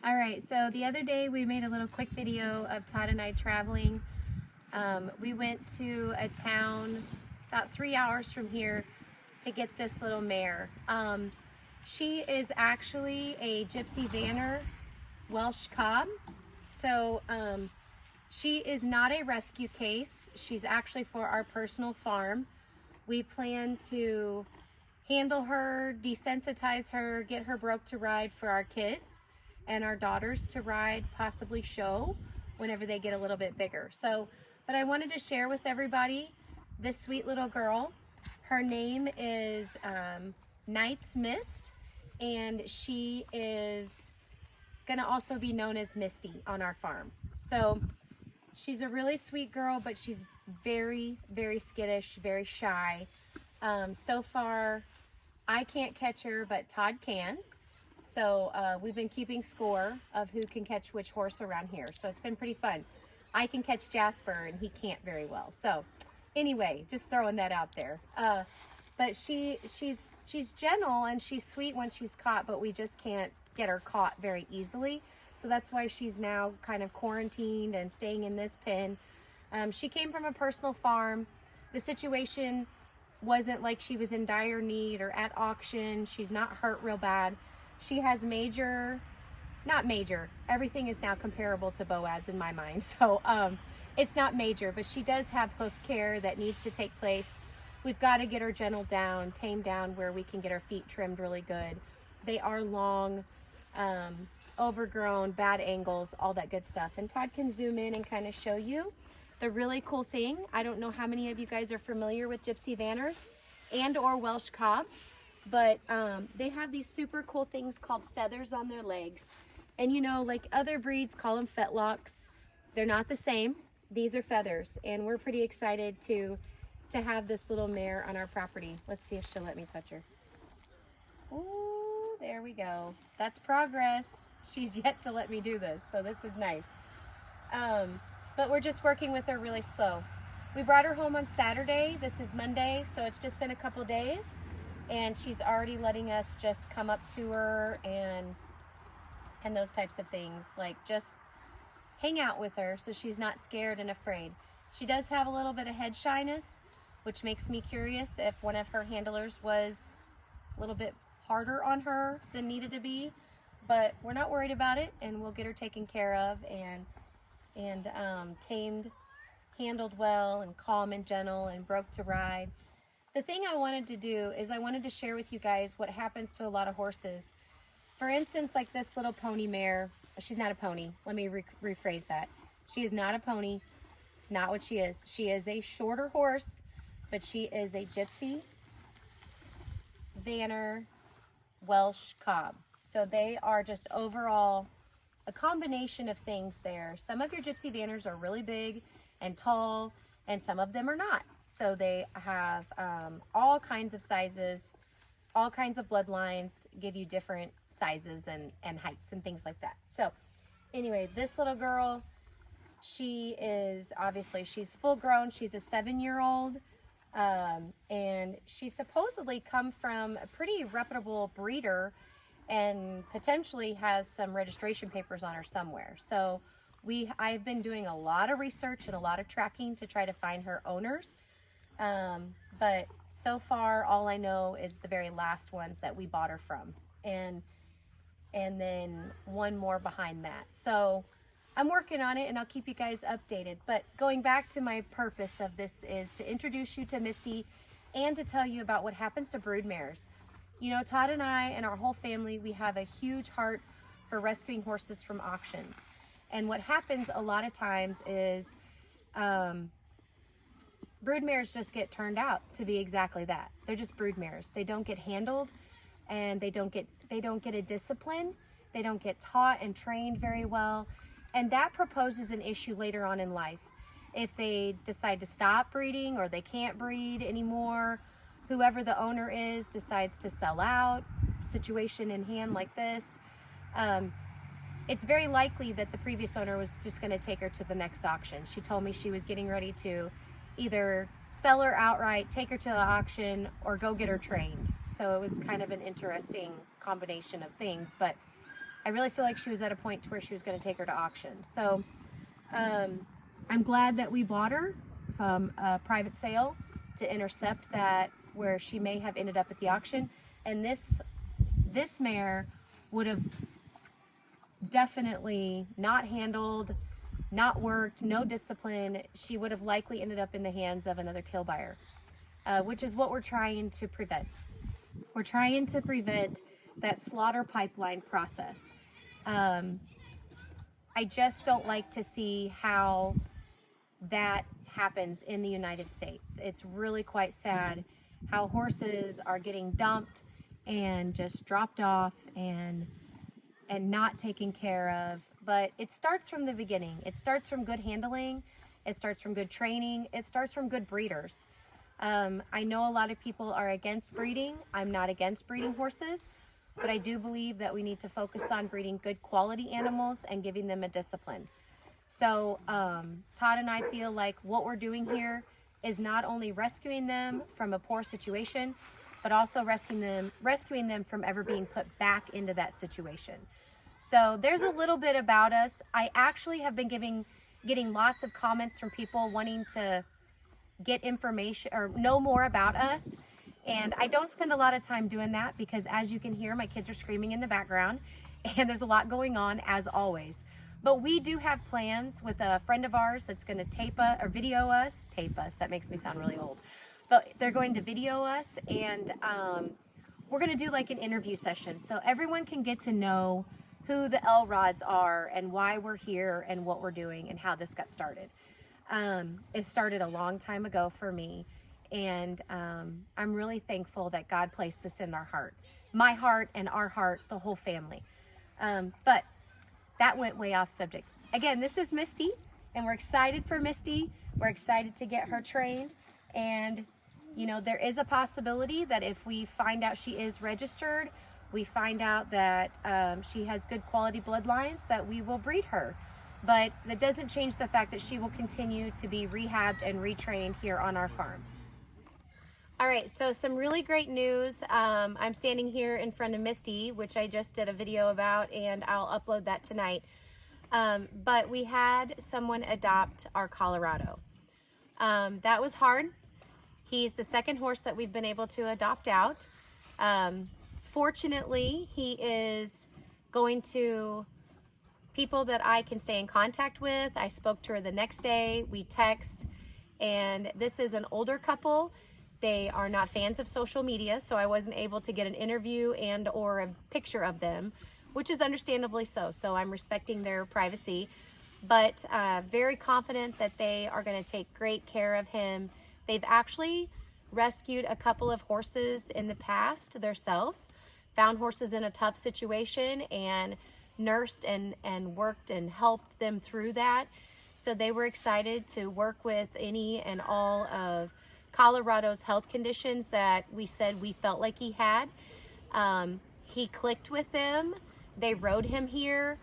All right, so the other day we made a little quick video of Todd and I traveling. We went to a town about 3 hours from here to get this little mare. She is actually a Gypsy Vanner Welsh Cob. So she is not a rescue case. She's actually for our personal farm. We plan to handle her, desensitize her, get her broke to ride for our kids and our daughters to ride, possibly show whenever they get a little bit bigger. So, but I wanted to share with everybody this sweet little girl. Her name is Night's Mist, and she is gonna also be known as Misty on our farm. So she's a really sweet girl, but she's very, very skittish, very shy. So far, I can't catch her, but Todd can. So we've been keeping score of who can catch which horse around here. So it's been pretty fun. I can catch Jasper and he can't very well. So anyway, just throwing that out there. But she's gentle and she's sweet when she's caught, but we just can't get her caught very easily. So that's why she's now kind of quarantined and staying in this pen. She came from a personal farm. The situation wasn't like she was in dire need or at auction. She's not hurt real bad. She has not major, everything is now comparable to Boaz in my mind. So it's not major, but she does have hoof care that needs to take place. We've got to get her gentle down, tamed down where we can get her feet trimmed really good. They are long, overgrown, bad angles, all that good stuff. And Todd can zoom in and kind of show you the really cool thing. I don't know how many of you guys are familiar with Gypsy Vanners and or Welsh Cobs, but they have these super cool things called feathers on their legs. And you know, like other breeds call them fetlocks. They're not the same. These are feathers, and we're pretty excited to have this little mare on our property. Let's see if she'll let me touch her. Ooh, there we go. That's progress. She's yet to let me do this, so this is nice. But we're just working with her really slow. We brought her home on Saturday. This is Monday, so it's just been a couple days. And she's already letting us just come up to her and those types of things, like just hang out with her so she's not scared and afraid. She does have a little bit of head shyness, which makes me curious if one of her handlers was a little bit harder on her than needed to be, but we're not worried about it, and we'll get her taken care of and tamed, handled well, and calm and gentle and broke to ride. The thing I wanted to do is I wanted to share with you guys what happens to a lot of horses. For instance, like this little pony mare. She's not a pony. Let me rephrase that. She is not a pony. It's not what she is. She is a shorter horse, but she is a Gypsy Vanner Welsh Cob. So they are just overall a combination of things there. Some of your Gypsy Vanners are really big and tall, and some of them are not. So they have all kinds of sizes, all kinds of bloodlines, give you different sizes and heights and things like that. So anyway, this little girl, she is obviously, she's full grown. She's a 7-year-old, and she supposedly come from a pretty reputable breeder and potentially has some registration papers on her somewhere. So I've been doing a lot of research and a lot of tracking to try to find her owners. But so far, all I know is the very last ones that we bought her from, and then one more behind that. So I'm working on it, and I'll keep you guys updated. But going back to my purpose of this is to introduce you to Misty and to tell you about what happens to brood mares. You know, Todd and I and our whole family, we have a huge heart for rescuing horses from auctions. And what happens a lot of times is brood mares just get turned out to be exactly that. They're just brood mares. They don't get handled, and they don't get a discipline. They don't get taught and trained very well. And that proposes an issue later on in life. If they decide to stop breeding or they can't breed anymore, whoever the owner is decides to sell out, situation in hand like this, it's very likely that the previous owner was just going to take her to the next auction. She told me she was getting ready to either sell her outright, take her to the auction, or go get her trained. So it was kind of an interesting combination of things. But I really feel like she was at a point to where she was going to take her to auction. So I'm glad that we bought her from a private sale to intercept that where she may have ended up at the auction. And this mare would have definitely not handled, not worked, no discipline. She would have likely ended up in the hands of another kill buyer, which is what we're trying to prevent. We're trying to prevent that slaughter pipeline process. I just don't like to see how that happens in the United States. It's really quite sad how horses are getting dumped and just dropped off and not taken care of. But it starts from the beginning. It starts from good handling. It starts from good training. It starts from good breeders. I know a lot of people are against breeding. I'm not against breeding horses, but I do believe that we need to focus on breeding good quality animals and giving them a discipline. So Todd and I feel like what we're doing here is not only rescuing them from a poor situation, but also rescuing them from ever being put back into that situation. So there's a little bit about us. I actually have been getting lots of comments from people wanting to get information or know more about us. And I don't spend a lot of time doing that because, as you can hear, my kids are screaming in the background and there's a lot going on as always. But we do have plans with a friend of ours that's going to tape us or video us. Tape us, that makes me sound really old. But they're going to video us, and we're going to do like an interview session so everyone can get to know who the Elrods are and why we're here and what we're doing and how this got started. It started a long time ago for me, and I'm really thankful that God placed this in our heart. My heart and our heart, the whole family. But that went way off subject. Again, this is Misty, and we're excited for Misty. We're excited to get her trained. And, you know, there is a possibility that if we find out she is registered, we find out that she has good quality bloodlines, that we will breed her. But that doesn't change the fact that she will continue to be rehabbed and retrained here on our farm. All right, so some really great news. I'm standing here in front of Misty, which I just did a video about, and I'll upload that tonight. But we had someone adopt our Colorado. That was hard. He's the second horse that we've been able to adopt out. Fortunately, he is going to people that I can stay in contact with. I spoke to her the next day. We text, and this is an older couple. They are not fans of social media, so I wasn't able to get an interview and or a picture of them, which is understandably so. So I'm respecting their privacy, but very confident that they are going to take great care of him. They've actually rescued a couple of horses in the past themselves, found horses in a tough situation and nursed and worked and helped them through that. So they were excited to work with any and all of Colorado's health conditions that we said we felt like he had. He clicked with them. They rode him here.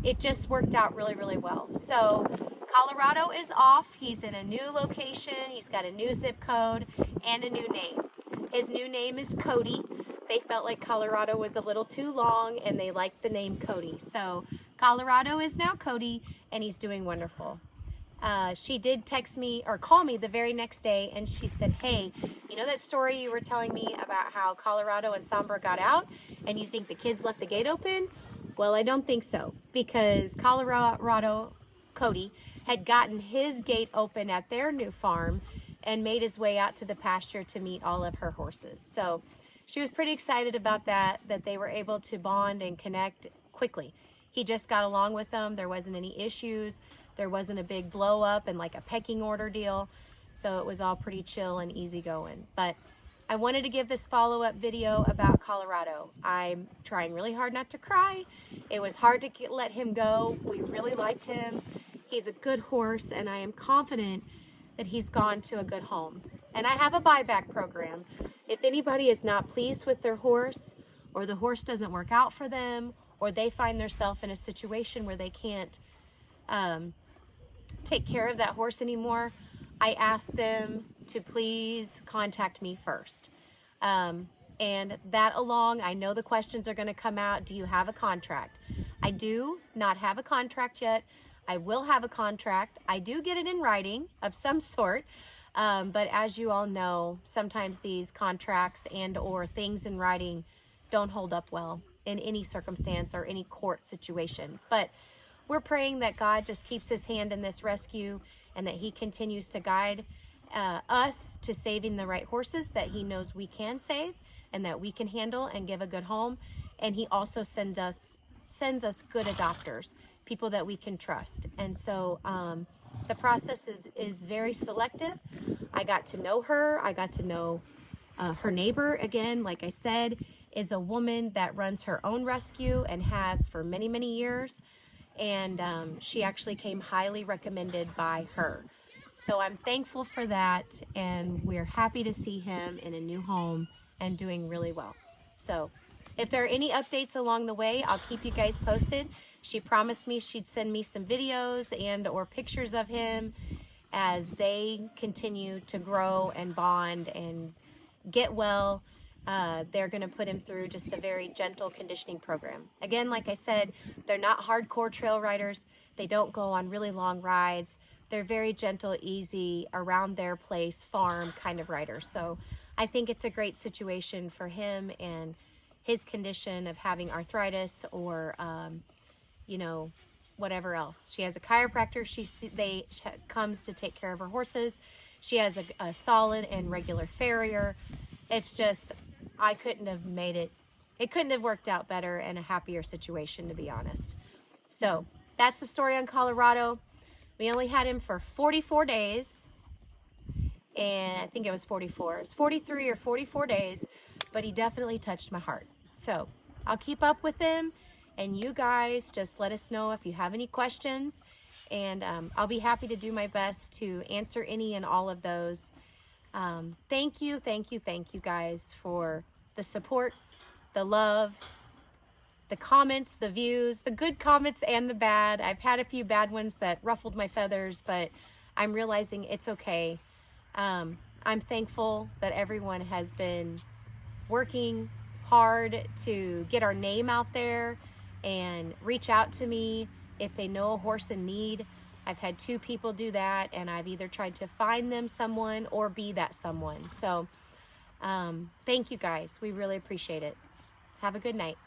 It just worked out really, really well. So Colorado is off. He's in a new location. He's got a new zip code and a new name. His new name is Cody. They felt like Colorado was a little too long and they liked the name Cody. So Colorado is now Cody, and he's doing wonderful. She did text me or call me the very next day, and she said, hey, you know that story you were telling me about how Colorado and Sombra got out and you think the kids left the gate open? Well, I don't think so, because Colorado Cody had gotten his gate open at their new farm and made his way out to the pasture to meet all of her horses. So she was pretty excited about that they were able to bond and connect quickly. He just got along with them. There wasn't any issues. There wasn't a big blow up and like a pecking order deal. So it was all pretty chill and easy going. But I wanted to give this follow-up video about Colorado. I'm trying really hard not to cry. It was hard to let him go. We really liked him. He's a good horse, and I am confident that he's gone to a good home. And I have a buyback program. If anybody is not pleased with their horse, or the horse doesn't work out for them, or they find themselves in a situation where they can't take care of that horse anymore, I ask them to please contact me first. And that along, I know the questions are going to come out. Do you have a contract? I do not have a contract yet. I will have a contract. I do get it in writing of some sort. But as you all know, sometimes these contracts and or things in writing don't hold up well in any circumstance or any court situation. But we're praying that God just keeps his hand in this rescue and that he continues to guide us to saving the right horses that he knows we can save and that we can handle and give a good home. And he also sends us good adopters, people that we can trust. And so the process is very selective. I got to know her. I got to know her neighbor. Again, like I said, is a woman that runs her own rescue and has for many, many years. And she actually came highly recommended by her. So I'm thankful for that, and we're happy to see him in a new home and doing really well. So if there are any updates along the way, I'll keep you guys posted. She promised me she'd send me some videos and or pictures of him as they continue to grow and bond and get well. They're going to put him through just a very gentle conditioning program. Again, like I said, they're not hardcore trail riders. They don't go on really long rides. They're very gentle, easy, around their place, farm kind of riders. So I think it's a great situation for him and his condition of having arthritis or, you know, whatever else. She has a chiropractor. She comes to take care of her horses. She has a solid and regular farrier. It's just, I couldn't have made it. It couldn't have worked out better and a happier situation, to be honest. So that's the story on Colorado. We only had him for 44 days. And I think it was 44. It was 43 or 44 days, but he definitely touched my heart. So I'll keep up with him, and you guys just let us know if you have any questions, and I'll be happy to do my best to answer any and all of those. Thank you guys for the support, the love, the comments, the views, the good comments and the bad. I've had a few bad ones that ruffled my feathers, but I'm realizing it's okay. I'm thankful that everyone has been working hard to get our name out there and reach out to me if they know a horse in need. I've had 2 people do that, and I've either tried to find them someone or be that someone. So thank you guys. We really appreciate it. Have a good night.